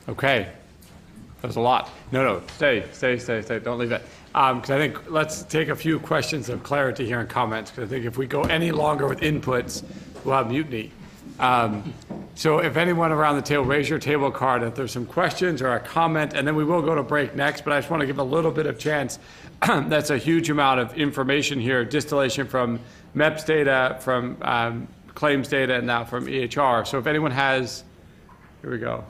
Okay. There's a lot. No, stay. Don't leave it. Because I think let's take a few questions of clarity here and comments, because I think if we go any longer with inputs, we'll have mutiny. So if anyone around the table, raise your table card if there's some questions or a comment, and then we will go to break next, but I just want to give a little bit of chance. That's a huge amount of information here, distillation from MEPS data, from claims data, and now from EHR. So if anyone has, here we go.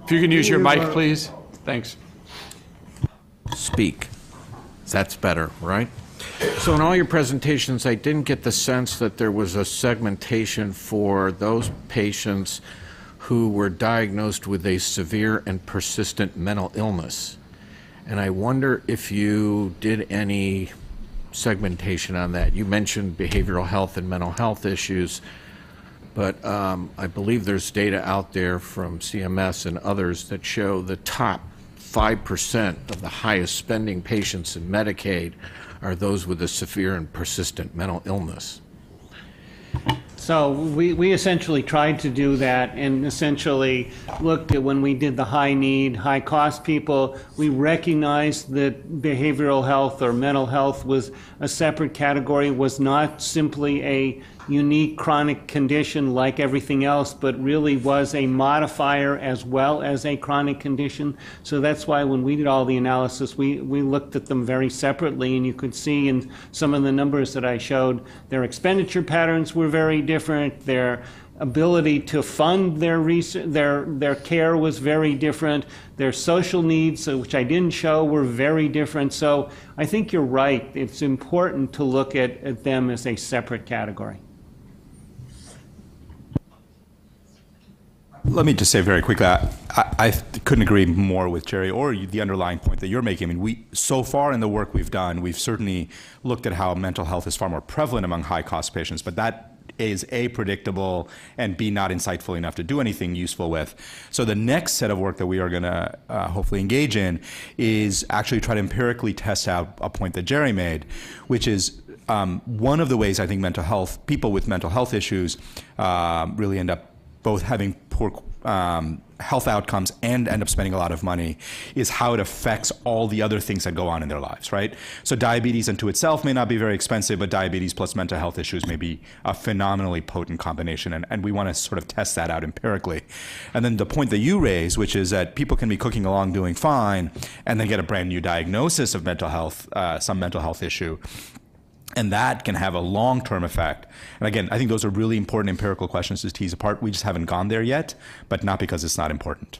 If you can use your mic, please. Thanks. Speak. That's better, right? So in all your presentations, I didn't get the sense that there was a segmentation for those patients who were diagnosed with a severe and persistent mental illness. And I wonder if you did any segmentation on that. You mentioned behavioral health and mental health issues, but I believe there's data out there from CMS and others that show the top 5% of the highest spending patients in Medicaid are those with a severe and persistent mental illness. So we essentially tried to do that and essentially looked at when we did the high need, high cost people, we recognized that behavioral health or mental health was a separate category, was not simply a unique chronic condition like everything else, but really was a modifier as well as a chronic condition. So that's why when we did all the analysis, we looked at them very separately, and you could see in some of the numbers that I showed, their expenditure patterns were very different, their ability to fund their research, their care was very different, their social needs, which I didn't show, were very different. So I think you're right, it's important to look at them as a separate category. Let me just say very quickly, I couldn't agree more with Jerry or the underlying point that you're making. I mean, so far in the work we've done, we've certainly looked at how mental health is far more prevalent among high-cost patients, but that is A, predictable, and B, not insightful enough to do anything useful with. So the next set of work that we are going to hopefully engage in is actually try to empirically test out a point that Jerry made, which is one of the ways I think people with mental health issues really end up both having poor health outcomes and end up spending a lot of money, is how it affects all the other things that go on in their lives, right? So diabetes unto itself may not be very expensive, but diabetes plus mental health issues may be a phenomenally potent combination, and we want to sort of test that out empirically. And then the point that you raise, which is that people can be cooking along doing fine and then get a brand new diagnosis of mental health, some mental health issue, and that can have a long-term effect. And again, I think those are really important empirical questions to tease apart. We just haven't gone there yet, but not because it's not important.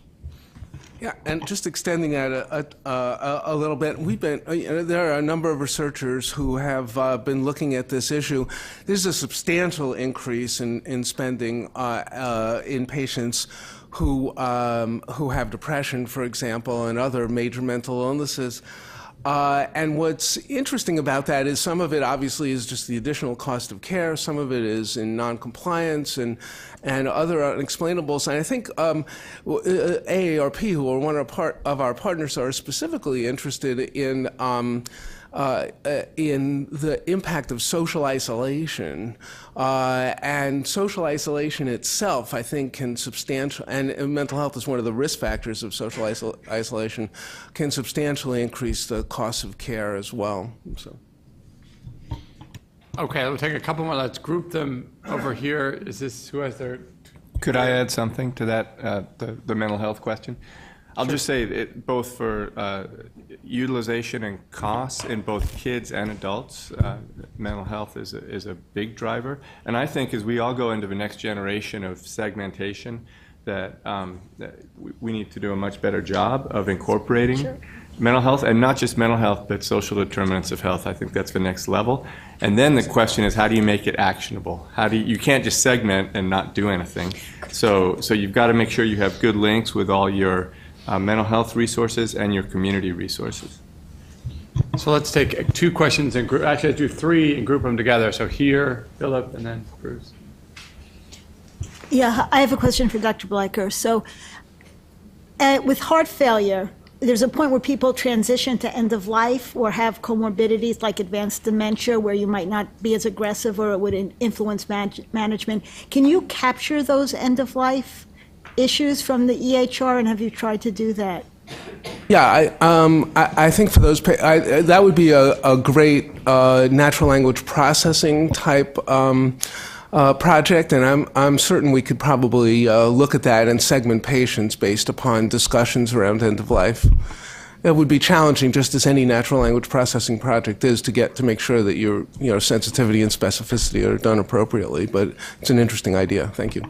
Yeah, and just extending that a little bit, there are a number of researchers who have been looking at this issue. There's a substantial increase in spending in patients who have depression, for example, and other major mental illnesses. And what's interesting about that is some of it obviously is just the additional cost of care, some of it is in non-compliance and other unexplainables. And I think AARP, who are one of our partners, are specifically interested in the impact of social isolation. And social isolation itself, I think, can and mental health is one of the risk factors of social isolation, can substantially increase the cost of care as well. So. Okay, we'll take a couple more. Let's group them over here. Is this, who has their? Could I add something to that, the mental health question? I'll just say it, both for utilization and costs in both kids and adults, mental health is a big driver. And I think as we all go into the next generation of segmentation, that we need to do a much better job of incorporating mental health, and not just mental health, but social determinants of health. I think that's the next level. And then the question is, how do you make it actionable? You can't just segment and not do anything. So you've got to make sure you have good links with all your mental health resources and your community resources. So let's take two questions and group. Actually, let's do three and group them together. So here, Philip, and then Bruce. Yeah, I have a question for Dr. Bleicher. So with heart failure, there's a point where people transition to end of life or have comorbidities like advanced dementia where you might not be as aggressive or it would influence management. Can you capture those end of life issues from the EHR, and have you tried to do that? Yeah, I think for those, that would be a great natural language processing type project, and I'm certain we could probably look at that and segment patients based upon discussions around end of life. It would be challenging, just as any natural language processing project is, to make sure that your sensitivity and specificity are done appropriately. But it's an interesting idea. Thank you.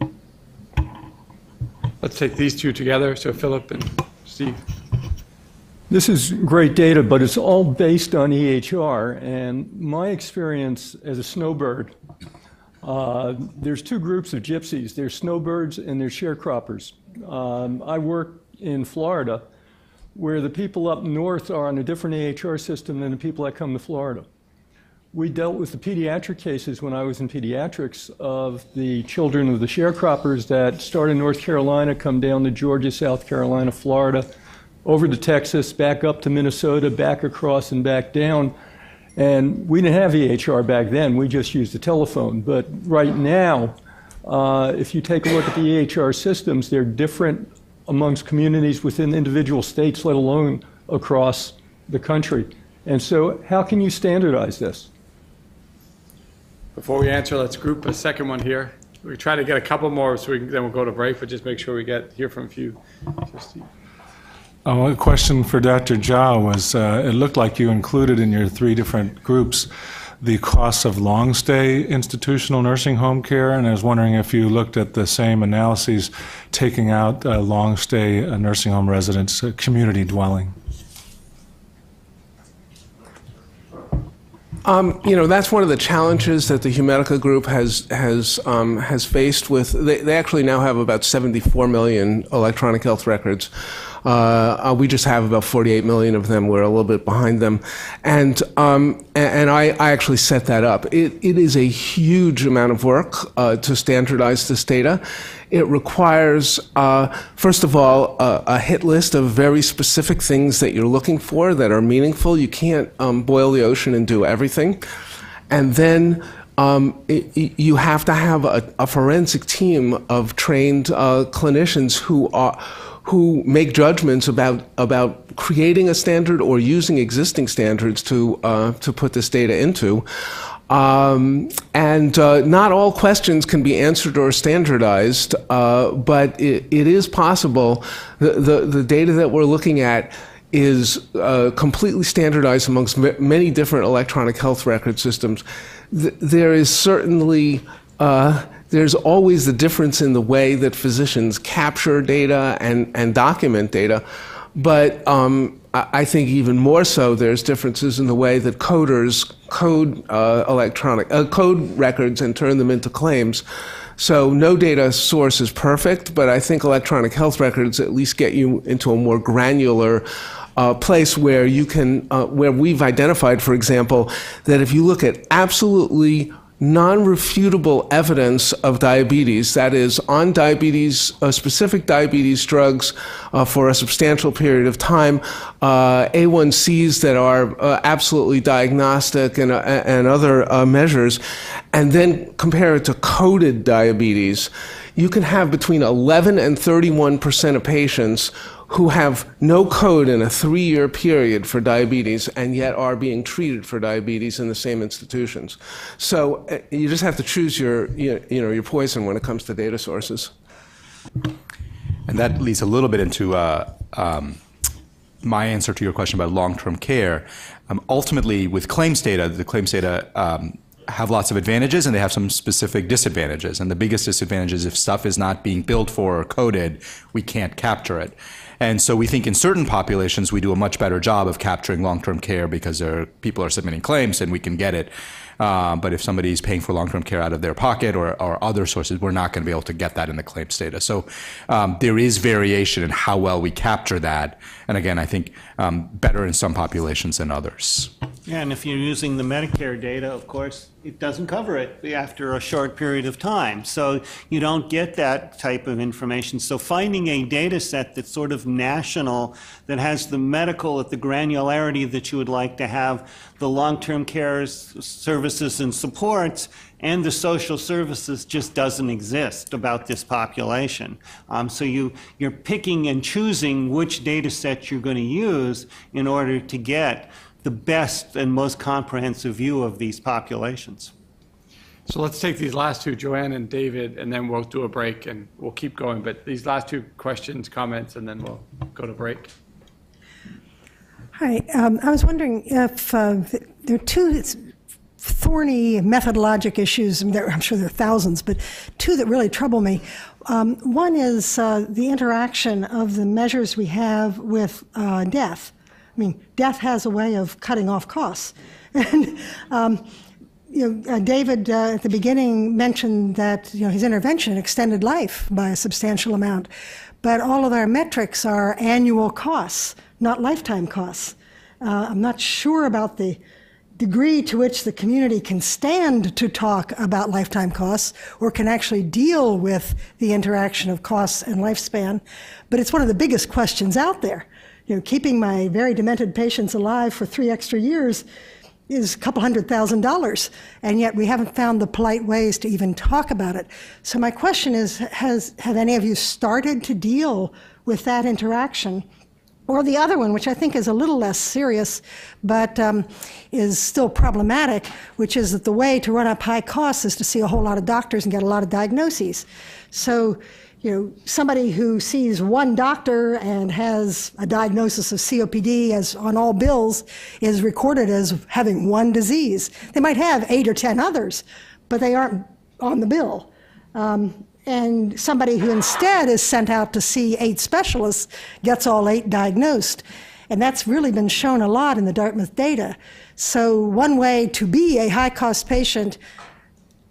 Let's take these two together. So Philip and Steve. This is great data, but it's all based on EHR. And my experience as a snowbird, there's two groups of gypsies. There's snowbirds and there's sharecroppers. I work in Florida, where the people up north are on a different EHR system than the people that come to Florida. We dealt with the pediatric cases when I was in pediatrics of the children of the sharecroppers that start in North Carolina, come down to Georgia, South Carolina, Florida, over to Texas, back up to Minnesota, back across and back down. And we didn't have EHR back then, we just used the telephone. But right now, if you take a look at the EHR systems, they're different amongst communities within individual states, let alone across the country. And so how can you standardize this? Before we answer, let's group a second one here. We try to get a couple more, so then we'll go to break, but just make sure we hear from a few. A question for Dr. Jha was, it looked like you included in your 3 different groups the costs of long-stay institutional nursing home care, and I was wondering if you looked at the same analyses taking out long-stay nursing home residents, community dwelling. That's one of the challenges that the Humedica group has faced with. They actually now have about 74 million electronic health records. We just have about 48 million of them. We're a little bit behind them, and I actually set that up. It is a huge amount of work to standardize this data. It requires, first of all, a hit list of very specific things that you're looking for that are meaningful. You can't boil the ocean and do everything. And then you have to have a forensic team of trained clinicians who make judgments about creating a standard or using existing standards to put this data into. Not all questions can be answered or standardized, but it is possible. The data that we're looking at is completely standardized amongst many different electronic health record systems. There is certainly, there's always the difference in the way that physicians capture data and document data, but I think even more so there's differences in the way that coders code code records and turn them into claims. So no data source is perfect, but I think electronic health records at least get you into a more granular place where you can, where we've identified, for example, that if you look at absolutely non-refutable evidence of diabetes, that is, on diabetes, specific diabetes drugs for a substantial period of time, A1Cs that are absolutely diagnostic and other measures, and then compare it to coded diabetes, you can have between 11 and 31% of patients who have no code in a 3-year period for diabetes and yet are being treated for diabetes in the same institutions. So you just have to choose your poison when it comes to data sources. And that leads a little bit into my answer to your question about long-term care. Ultimately, with claims data, the claims data have lots of advantages and they have some specific disadvantages. And the biggest disadvantage is if stuff is not being billed for or coded, we can't capture it. And so we think in certain populations we do a much better job of capturing long-term care because people are submitting claims and we can get it. But if somebody's paying for long-term care out of their pocket or other sources, we're not going to be able to get that in the claims data. So there is variation in how well we capture that. And again, I think better in some populations than others. Yeah, and if you're using the Medicare data, of course, it doesn't cover it after a short period of time. So you don't get that type of information. So finding a data set that's sort of national, that has the medical at the granularity that you would like to have, the long-term care services and supports, and the social services just doesn't exist about this population. So you're picking and choosing which data set you're going to use in order to get the best and most comprehensive view of these populations. So let's take these last two, Joanne and David, and then we'll do a break and we'll keep going. But these last two questions, comments, and then we'll go to break. Hi, I was wondering if there are two thorny methodologic issues, I'm sure there are thousands, but two that really trouble me. One is the interaction of the measures we have with death. I mean, death has a way of cutting off costs. And David at the beginning mentioned that his intervention extended life by a substantial amount, but all of our metrics are annual costs, not lifetime costs. I'm not sure about the degree to which the community can stand to talk about lifetime costs or can actually deal with the interaction of costs and lifespan, but it's one of the biggest questions out there. Keeping my very demented patients alive for 3 extra years is a couple $100,000, and yet we haven't found the polite ways to even talk about it. So my question is, have any of you started to deal with that interaction? Or the other one, which I think is a little less serious, but is still problematic, which is that the way to run up high costs is to see a whole lot of doctors and get a lot of diagnoses. So somebody who sees one doctor and has a diagnosis of COPD as on all bills is recorded as having one disease. They might have 8 or 10 others, but they aren't on the bill. And somebody who instead is sent out to see 8 specialists gets all 8 diagnosed. And that's really been shown a lot in the Dartmouth data. So one way to be a high-cost patient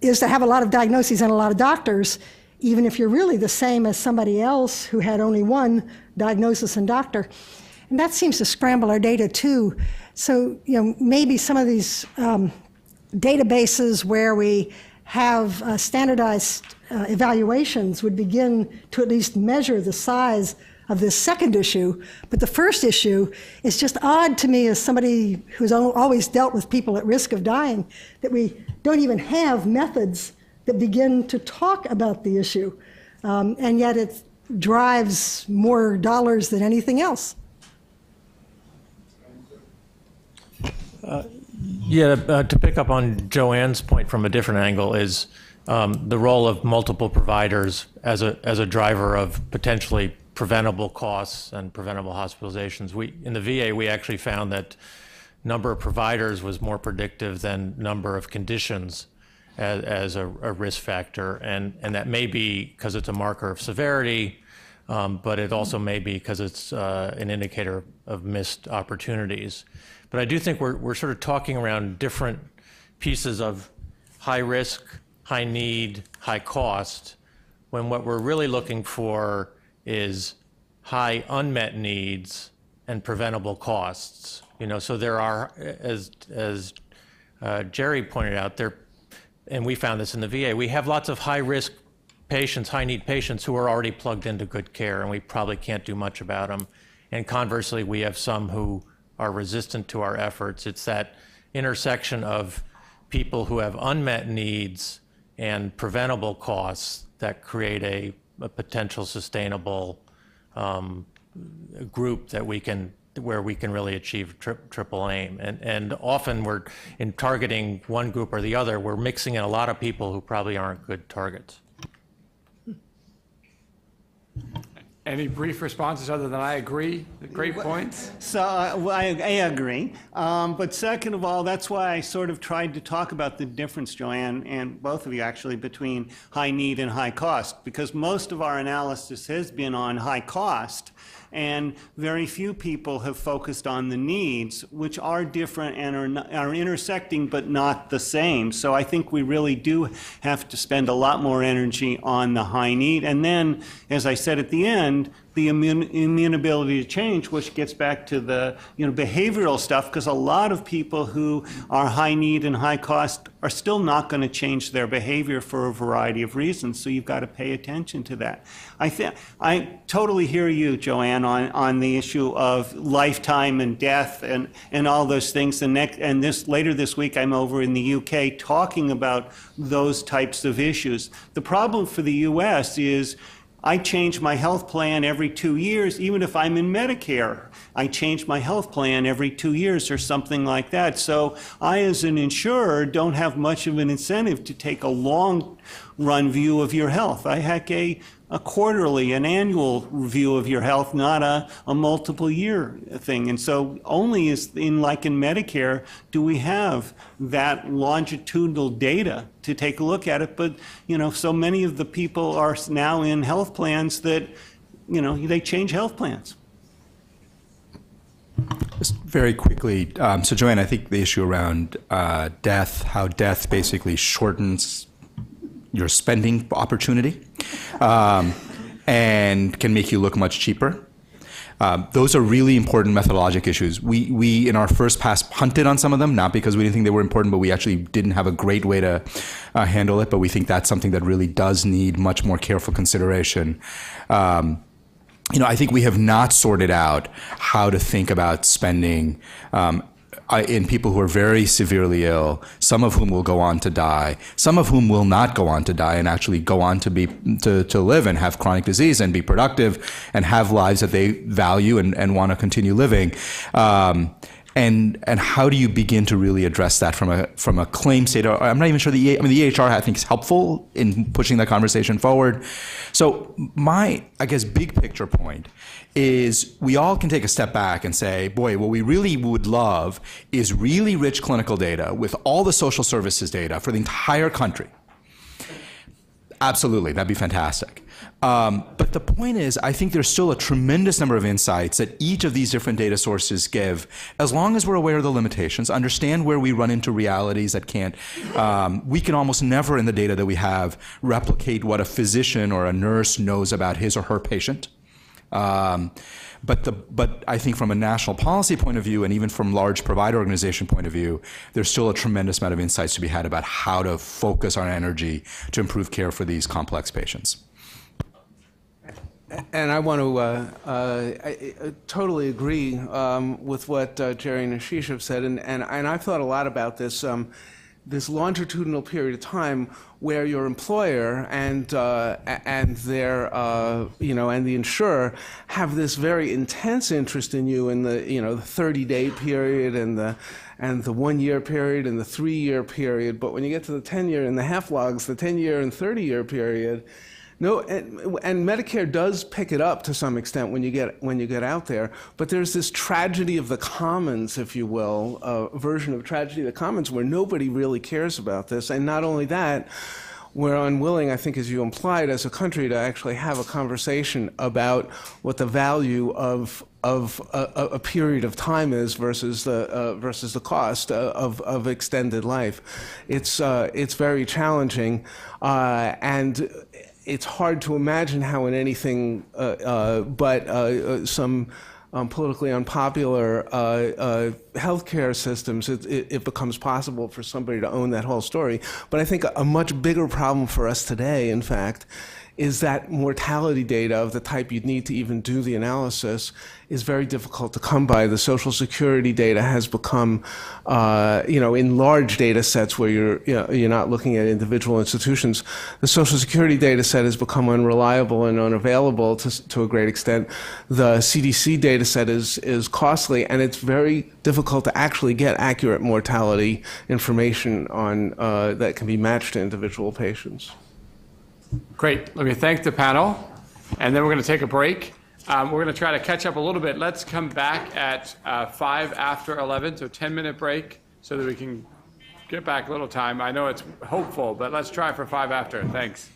is to have a lot of diagnoses and a lot of doctors, even if you're really the same as somebody else who had only one diagnosis and doctor. And that seems to scramble our data too. So, maybe some of these databases where we have standardized evaluations would begin to at least measure the size of this second issue. But the first issue is just odd to me as somebody who's always dealt with people at risk of dying, that we don't even have methods that begin to talk about the issue, and yet it drives more dollars than anything else. To pick up on Joanne's point from a different angle is the role of multiple providers as a driver of potentially preventable costs and preventable hospitalizations. In the VA, we actually found that number of providers was more predictive than number of conditions as a risk factor, and that may be because it's a marker of severity, but it also may be because it's an indicator of missed opportunities. But I do think we're sort of talking around different pieces of high risk, high need, high cost, when what we're really looking for is high unmet needs and preventable costs. So there are, as Jerry pointed out, and we found this in the VA, we have lots of high-risk patients, high-need patients who are already plugged into good care, and we probably can't do much about them. And conversely, we have some who are resistant to our efforts. It's that intersection of people who have unmet needs and preventable costs that create a potential sustainable group that where we can really achieve triple aim. And often we're in targeting one group or the other, we're mixing in a lot of people who probably aren't good targets. Any brief responses other than I agree? Great points. So I agree. But second of all, that's why I sort of tried to talk about the difference, Joanne, and both of you actually, between high need and high cost, because most of our analysis has been on high cost. and very few people have focused on the needs, which are different and are intersecting but not the same. So I think we really do have to spend a lot more energy on the high need. And then, as I said at the end, the immune ability to change, which gets back to the behavioral stuff, because a lot of people who are high need and high cost are still not going to change their behavior for a variety of reasons. So you've got to pay attention to that. I totally hear you, Joanne, on the issue of lifetime and death and all those things. Later this week, I'm over in the UK talking about those types of issues. The problem for the US is I change my health plan every 2 years, even if I'm in Medicare. I change my health plan every 2 years or something like that. So I, as an insurer, don't have much of an incentive to take a long-run view of your health. I have a quarterly, an annual review of your health, not a multiple-year thing. And so only like in Medicare do we have that longitudinal data to take a look at it. But, so many of the people are now in health plans that, they change health plans. Just very quickly, so Joanne, I think the issue around death, how death basically shortens your spending opportunity and can make you look much cheaper. Those are really important methodologic issues. We in our first pass punted on some of them, not because we didn't think they were important, but we actually didn't have a great way to handle it. But we think that's something that really does need much more careful consideration. I think we have not sorted out how to think about spending in people who are very severely ill, some of whom will go on to die, some of whom will not go on to die and actually go on to live and have chronic disease and be productive and have lives that they value and want to continue living. And how do you begin to really address that from a claim state? I'm not even sure the EHR I think is helpful in pushing that conversation forward. So my, I guess, big picture point is we all can take a step back and say, boy, what we really would love is really rich clinical data with all the social services data for the entire country. Absolutely, that'd be fantastic. But the point is, I think there's still a tremendous number of insights that each of these different data sources give, as long as we're aware of the limitations, understand where we run into realities that can't, we can almost never in the data that we have replicate what a physician or a nurse knows about his or her patient. But I think from a national policy point of view and even from large provider organization point of view, there's still a tremendous amount of insights to be had about how to focus our energy to improve care for these complex patients. And I want to I totally agree with what Jerry and Ashish have said, and I've thought a lot about this. This longitudinal period of time where your employer and their and the insurer have this very intense interest in you in the the 30-day period and the 1-year period and the 3-year period, but when you get to the 10-year and the half logs, the 10-year and 30-year period. No, and Medicare does pick it up to some extent when you get out there, but there's this tragedy of the commons, if you will, a version of tragedy of the commons where nobody really cares about this, and not only that, we're unwilling, I think, as you implied, as a country, to actually have a conversation about what the value of a period of time is versus the cost of extended life. It's very challenging, and it's hard to imagine how in anything but some politically unpopular healthcare systems it becomes possible for somebody to own that whole story. But I think a much bigger problem for us today, in fact, is that mortality data of the type you'd need to even do the analysis is very difficult to come by. The Social Security data has become, in large data sets where you're not looking at individual institutions, the Social Security data set has become unreliable and unavailable to a great extent. The CDC data set is costly, and it's very difficult to actually get accurate mortality information on that can be matched to individual patients. Great. Let me thank the panel, and then we're going to take a break. We're going to try to catch up a little bit. Let's come back at 5 after 11, so 10-minute break, so that we can get back a little time. I know it's hopeful, but let's try for 5 after. Thanks.